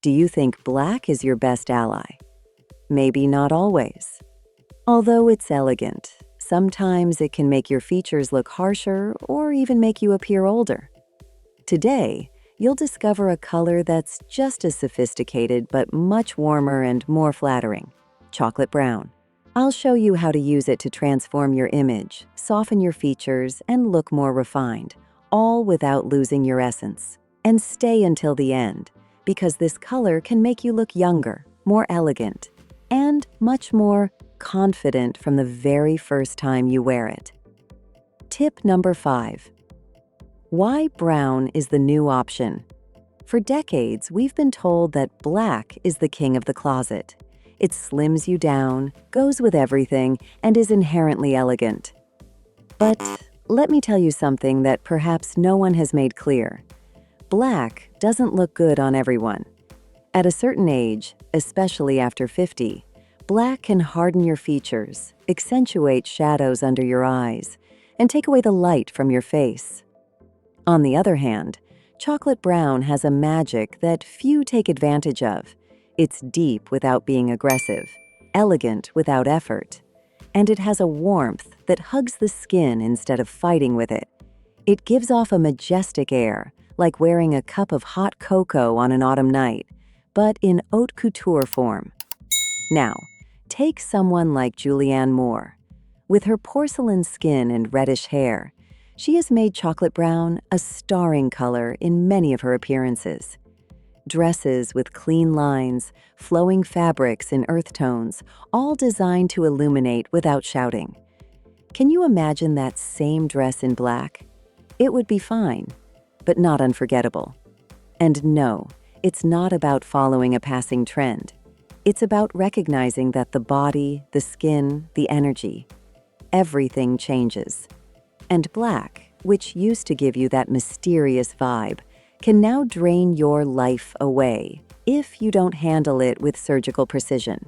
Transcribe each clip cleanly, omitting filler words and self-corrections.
Do you think black is your best ally? Maybe not always. Although it's elegant, sometimes it can make your features look harsher or even make you appear older. Today, you'll discover a color that's just as sophisticated but much warmer and more flattering: chocolate brown. I'll show you how to use it to transform your image, soften your features, and look more refined, all without losing your essence. And stay until the end, because this color can make you look younger, more elegant, and much more confident from the very first time you wear it. Tip number 5. Why brown is the new option? For decades, we've been told that black is the king of the closet. It slims you down, goes with everything, and is inherently elegant. But let me tell you something that perhaps no one has made clear. Black doesn't look good on everyone. At a certain age, especially after 50, black can harden your features, accentuate shadows under your eyes, and take away the light from your face. On the other hand, chocolate brown has a magic that few take advantage of. It's deep without being aggressive, elegant without effort, and it has a warmth that hugs the skin instead of fighting with it. It gives off a majestic air, like wearing a cup of hot cocoa on an autumn night, but in haute couture form. Now, take someone like Julianne Moore. With her porcelain skin and reddish hair, she has made chocolate brown a starring color in many of her appearances. Dresses with clean lines, flowing fabrics in earth tones, all designed to illuminate without shouting. Can you imagine that same dress in black? It would be fine, but not unforgettable. And no, it's not about following a passing trend. It's about recognizing that the body, the skin, the energy, everything changes. And black, which used to give you that mysterious vibe, can now drain your life away if you don't handle it with surgical precision.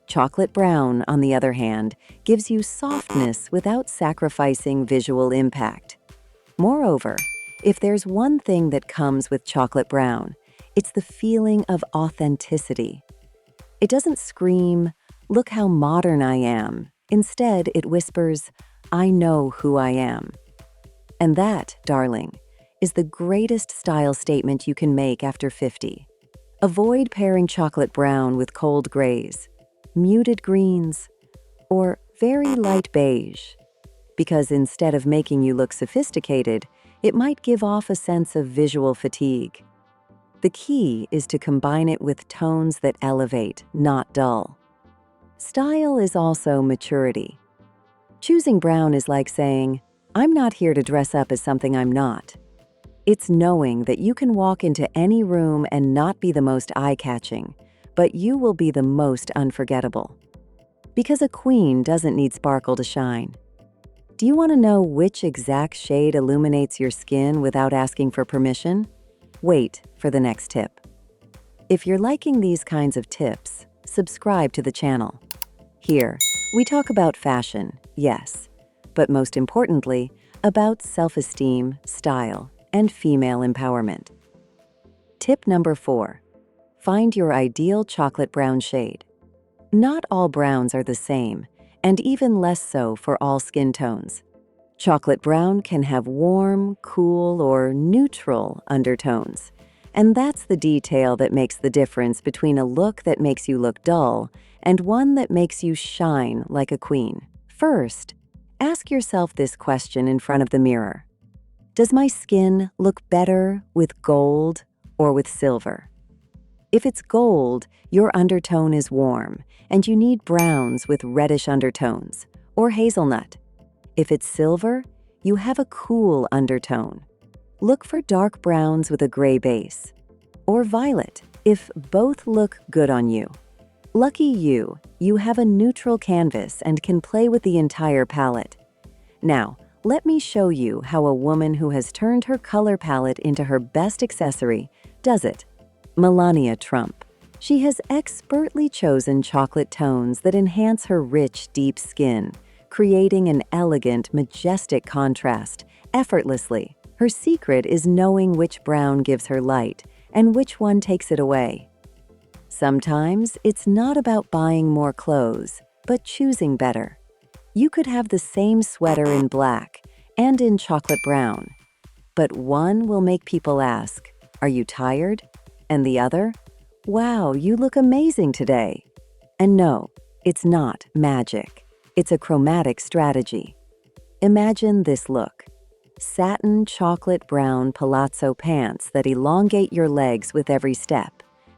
Chocolate brown, on the other hand, gives you softness without sacrificing visual impact. Moreover, if there's one thing that comes with chocolate brown, it's the feeling of authenticity. It doesn't scream, "Look how modern I am." Instead, it whispers, "I know who I am." And that, darling, is the greatest style statement you can make after 50. Avoid pairing chocolate brown with cold grays, muted greens, or very light beige, because instead of making you look sophisticated, it might give off a sense of visual fatigue. The key is to combine it with tones that elevate, not dull. Style is also maturity. Choosing brown is like saying, "I'm not here to dress up as something I'm not." It's knowing that you can walk into any room and not be the most eye-catching, but you will be the most unforgettable. Because a queen doesn't need sparkle to shine. Do you want to know which exact shade illuminates your skin without asking for permission? Wait for the next tip. If you're liking these kinds of tips, subscribe to the channel. Here, we talk about fashion, yes, but most importantly, about self-esteem, style, and female empowerment. Tip number 4. Find your ideal chocolate brown shade. Not all browns are the same, and even less so for all skin tones. Chocolate brown can have warm, cool, or neutral undertones, and that's the detail that makes the difference between a look that makes you look dull and one that makes you shine like a queen. First, ask yourself this question in front of the mirror. Does my skin look better with gold or with silver? If it's gold, your undertone is warm, and you need browns with reddish undertones, or hazelnut. If it's silver, you have a cool undertone. Look for dark browns with a gray base, or violet, if both look good on you. Lucky you, you have a neutral canvas and can play with the entire palette. Now, let me show you how a woman who has turned her color palette into her best accessory does it. Melania Trump. She has expertly chosen chocolate tones that enhance her rich, deep skin, creating an elegant, majestic contrast, effortlessly. Her secret is knowing which brown gives her light and which one takes it away. Sometimes it's not about buying more clothes, but choosing better. You could have the same sweater in black and in chocolate brown, but one will make people ask, "Are you tired?" And the other, "Wow, you look amazing today." And no, it's not magic. It's a chromatic strategy. Imagine this look: satin chocolate brown palazzo pants that elongate your legs with every step,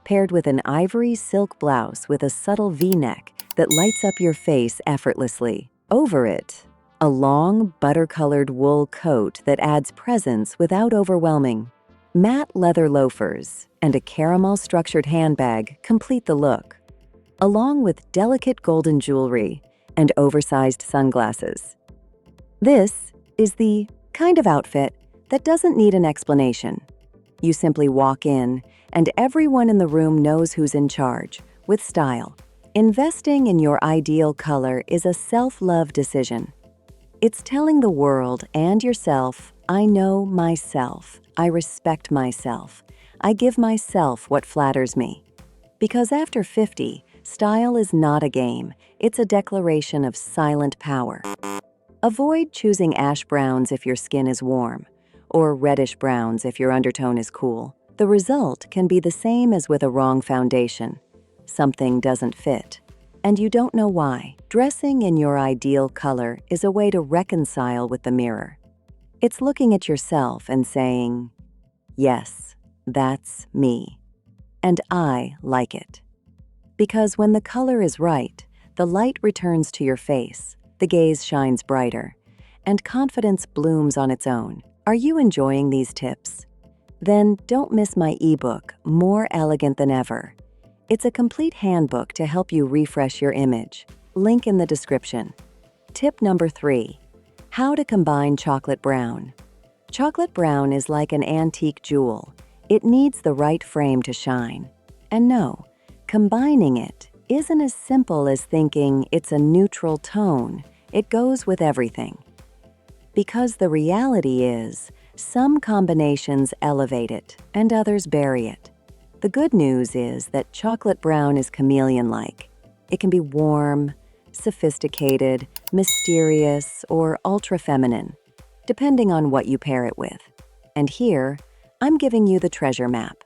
paired with an ivory silk blouse with a subtle V-neck that lights up your face effortlessly. Over it, a long, butter-colored wool coat that adds presence without overwhelming. Matte leather loafers and a caramel-structured handbag complete the look, along with delicate golden jewelry and oversized sunglasses. This is the kind of outfit that doesn't need an explanation. You simply walk in, and everyone in the room knows who's in charge, with style. Investing in your ideal color is a self-love decision. It's telling the world and yourself, "I know myself, I respect myself, I give myself what flatters me." Because after 50, style is not a game, it's a declaration of silent power. Avoid choosing ash browns if your skin is warm, or reddish browns if your undertone is cool. The result can be the same as with a wrong foundation. Something doesn't fit, and you don't know why. Dressing in your ideal color is a way to reconcile with the mirror. It's looking at yourself and saying, "Yes, that's me, and I like it." Because when the color is right, the light returns to your face, the gaze shines brighter, and confidence blooms on its own. Are you enjoying these tips? Then don't miss my ebook, More Elegant Than Ever. It's a complete handbook to help you refresh your image. Link in the description. Tip number 3, how to combine chocolate brown. Chocolate brown is like an antique jewel. It needs the right frame to shine. And no, combining it isn't as simple as thinking it's a neutral tone. It goes with everything. Because the reality is, some combinations elevate it and others bury it. The good news is that chocolate brown is chameleon-like. It can be warm, sophisticated, mysterious, or ultra-feminine, depending on what you pair it with. And here, I'm giving you the treasure map.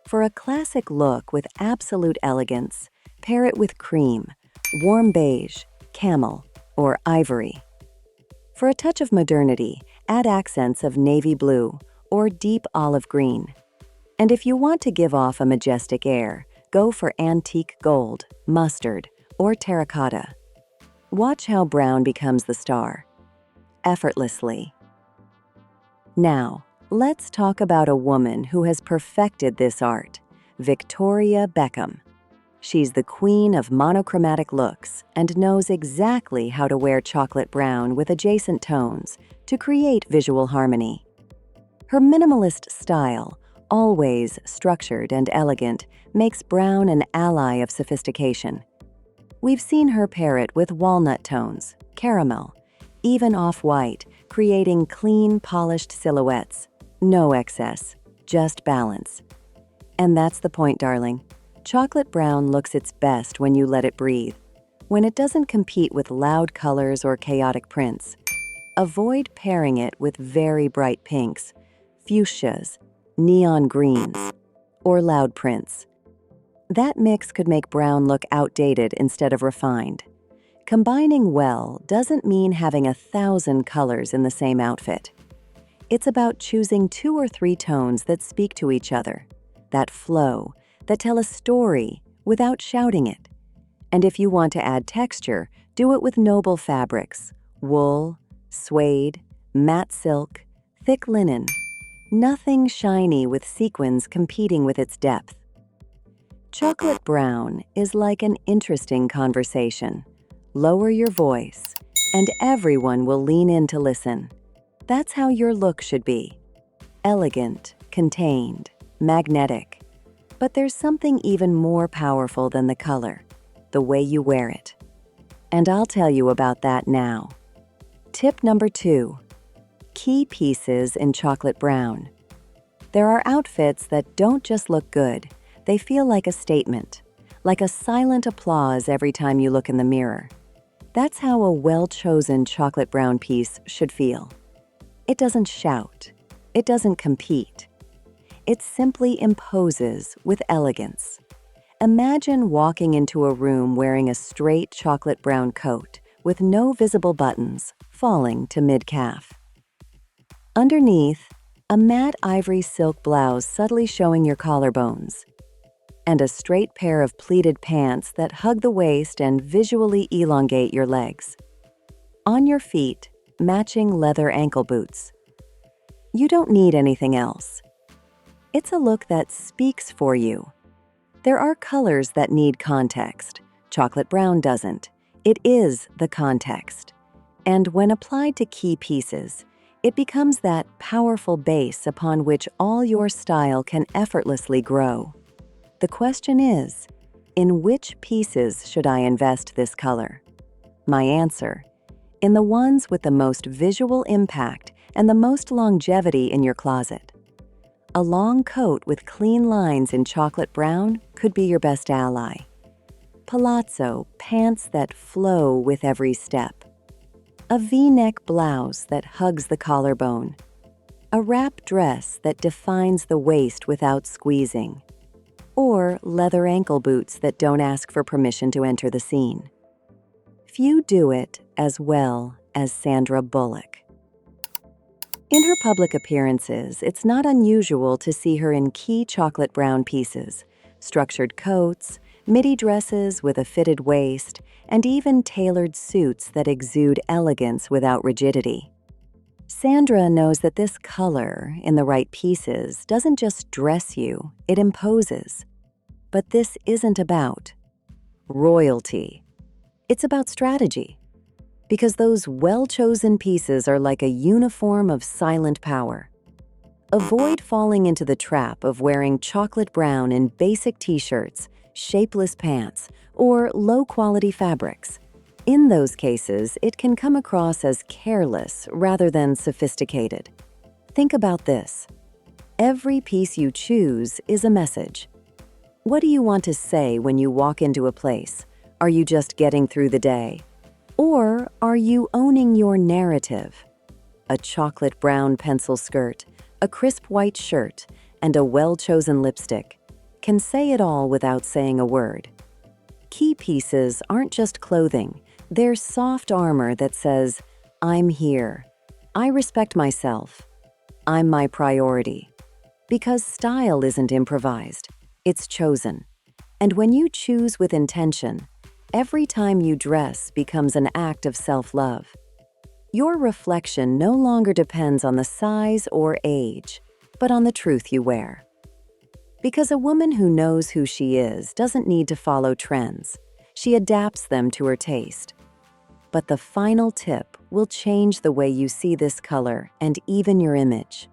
For a classic look with absolute elegance, pair it with cream, warm beige, camel, or ivory. For a touch of modernity, add accents of navy blue or deep olive green. And if you want to give off a majestic air, go for antique gold, mustard, or terracotta. Watch how brown becomes the star, effortlessly. Now, let's talk about a woman who has perfected this art, Victoria Beckham. She's the queen of monochromatic looks and knows exactly how to wear chocolate brown with adjacent tones to create visual harmony. Her minimalist style, always structured and elegant, makes brown an ally of sophistication. We've seen her pair it with walnut tones, caramel, even off-white, creating clean, polished silhouettes. No excess, just balance. And that's the point, darling. Chocolate brown looks its best when you let it breathe, when it doesn't compete with loud colors or chaotic prints. Avoid pairing it with very bright pinks, fuchsias, neon greens, or loud prints. That mix could make brown look outdated instead of refined. Combining well doesn't mean having 1,000 colors in the same outfit. It's about choosing 2 or 3 tones that speak to each other, that flow, that tell a story without shouting it. And if you want to add texture, do it with noble fabrics, wool, suede, matte silk, thick linen. Nothing shiny with sequins competing with its depth. Chocolate brown is like an interesting conversation. Lower your voice, and everyone will lean in to listen. That's how your look should be. Elegant, contained, magnetic. But there's something even more powerful than the color, the way you wear it. And I'll tell you about that now. Tip number 2, key pieces in chocolate brown. There are outfits that don't just look good, they feel like a statement, like a silent applause every time you look in the mirror. That's how a well-chosen chocolate brown piece should feel. It doesn't shout. It doesn't compete. It simply imposes with elegance. Imagine walking into a room wearing a straight chocolate brown coat with no visible buttons falling to mid-calf. Underneath, a matte ivory silk blouse subtly showing your collarbones, and a straight pair of pleated pants that hug the waist and visually elongate your legs. On your feet, matching leather ankle boots. You don't need anything else. It's a look that speaks for you. There are colors that need context. Chocolate brown doesn't. It is the context. And when applied to key pieces, it becomes that powerful base upon which all your style can effortlessly grow. The question is, in which pieces should I invest this color? My answer, in the ones with the most visual impact and the most longevity in your closet. A long coat with clean lines in chocolate brown could be your best ally. Palazzo pants that flow with every step. A V-neck blouse that hugs the collarbone. A wrap dress that defines the waist without squeezing. Or leather ankle boots that don't ask for permission to enter the scene. Few do it as well as Sandra Bullock. In her public appearances, it's not unusual to see her in key chocolate brown pieces, structured coats, midi dresses with a fitted waist, and even tailored suits that exude elegance without rigidity. Sandra knows that this color, in the right pieces, doesn't just dress you, it imposes. But this isn't about royalty. It's about strategy. Because those well-chosen pieces are like a uniform of silent power. Avoid falling into the trap of wearing chocolate brown in basic t-shirts, shapeless pants, or low-quality fabrics. In those cases, it can come across as careless rather than sophisticated. Think about this. Every piece you choose is a message. What do you want to say when you walk into a place? Are you just getting through the day? Or are you owning your narrative? A chocolate brown pencil skirt, a crisp white shirt, and a well-chosen lipstick can say it all without saying a word. Key pieces aren't just clothing, they're soft armor that says, I'm here, I respect myself, I'm my priority. Because style isn't improvised, it's chosen. And when you choose with intention, every time you dress becomes an act of self-love. Your reflection no longer depends on the size or age, but on the truth you wear. Because a woman who knows who she is doesn't need to follow trends. She adapts them to her taste. But the final tip will change the way you see this color and even your image.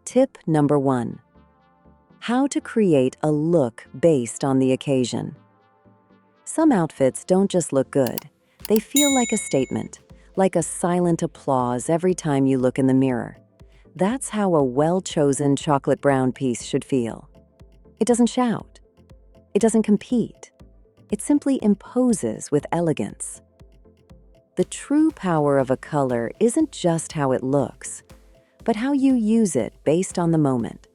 Tip number 1. How to create a look based on the occasion. Some outfits don't just look good. They feel like a statement, like a silent applause every time you look in the mirror. That's how a well-chosen chocolate brown piece should feel. It doesn't shout. It doesn't compete. It simply imposes with elegance. The true power of a color isn't just how it looks, but how you use it based on the moment.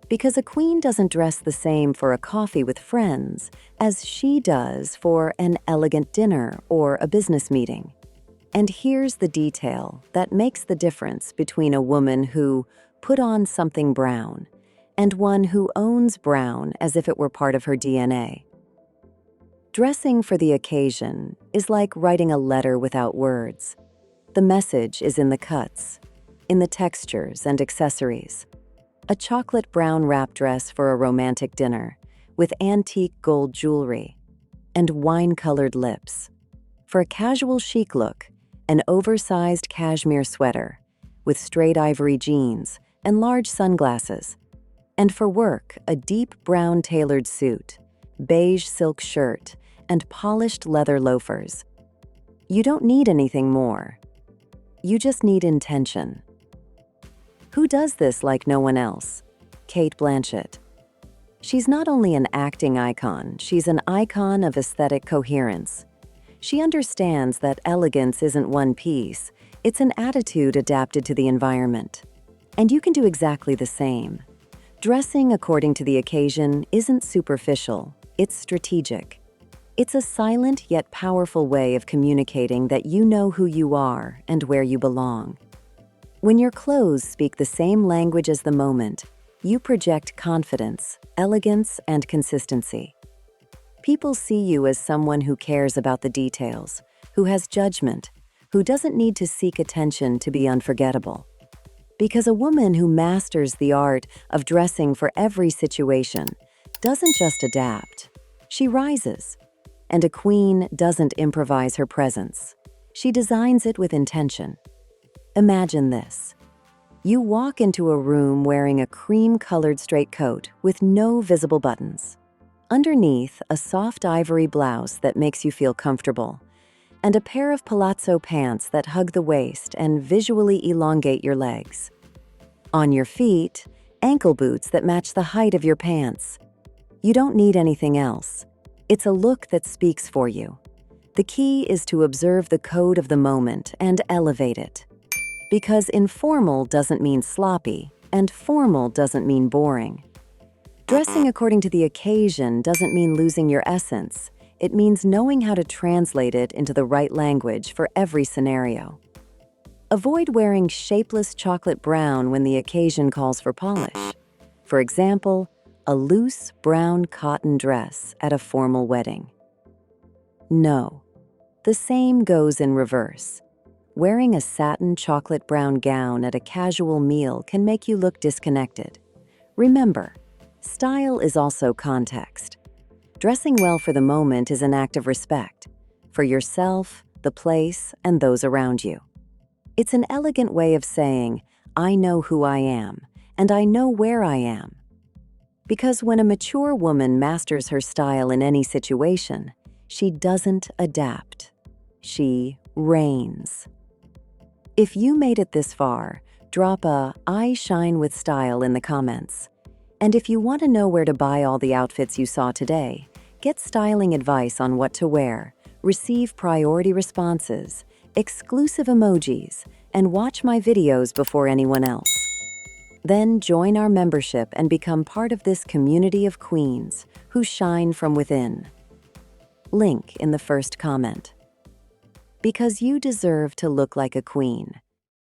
Because a queen doesn't dress the same for a coffee with friends as she does for an elegant dinner or a business meeting. And here's the detail that makes the difference between a woman who put on something brown and one who owns brown as if it were part of her DNA. Dressing for the occasion is like writing a letter without words. The message is in the cuts, in the textures and accessories. A chocolate brown wrap dress for a romantic dinner with antique gold jewelry and wine-colored lips. For a casual chic look, an oversized cashmere sweater with straight ivory jeans and large sunglasses. And for work, a deep brown tailored suit, beige silk shirt, and polished leather loafers. You don't need anything more. You just need intention. Who does this like no one else? Kate Blanchett. She's not only an acting icon, she's an icon of aesthetic coherence. She understands that elegance isn't one piece, it's an attitude adapted to the environment. And you can do exactly the same. Dressing according to the occasion isn't superficial, it's strategic. It's a silent yet powerful way of communicating that you know who you are and where you belong. When your clothes speak the same language as the moment, you project confidence, elegance, and consistency. People see you as someone who cares about the details, who has judgment, who doesn't need to seek attention to be unforgettable. Because a woman who masters the art of dressing for every situation doesn't just adapt, she rises. And a queen doesn't improvise her presence. She designs it with intention. Imagine this. You walk into a room wearing a cream-colored straight coat with no visible buttons. Underneath, a soft ivory blouse that makes you feel comfortable, and a pair of palazzo pants that hug the waist and visually elongate your legs. On your feet, ankle boots that match the height of your pants. You don't need anything else. It's a look that speaks for you. The key is to observe the code of the moment and elevate it. Because informal doesn't mean sloppy, and formal doesn't mean boring. Dressing according to the occasion doesn't mean losing your essence. It means knowing how to translate it into the right language for every scenario. Avoid wearing shapeless chocolate brown when the occasion calls for polish. For example, a loose brown cotton dress at a formal wedding. No. The same goes in reverse. Wearing a satin chocolate brown gown at a casual meal can make you look disconnected. Remember, style is also context. Dressing well for the moment is an act of respect for yourself, the place, and those around you. It's an elegant way of saying, I know who I am, and I know where I am. Because when a mature woman masters her style in any situation, she doesn't adapt. She reigns. If you made it this far, drop a "I shine with style" in the comments. And if you want to know where to buy all the outfits you saw today, get styling advice on what to wear, receive priority responses, exclusive emojis, and watch my videos before anyone else. Then join our membership and become part of this community of queens who shine from within. Link in the first comment. Because you deserve to look like a queen.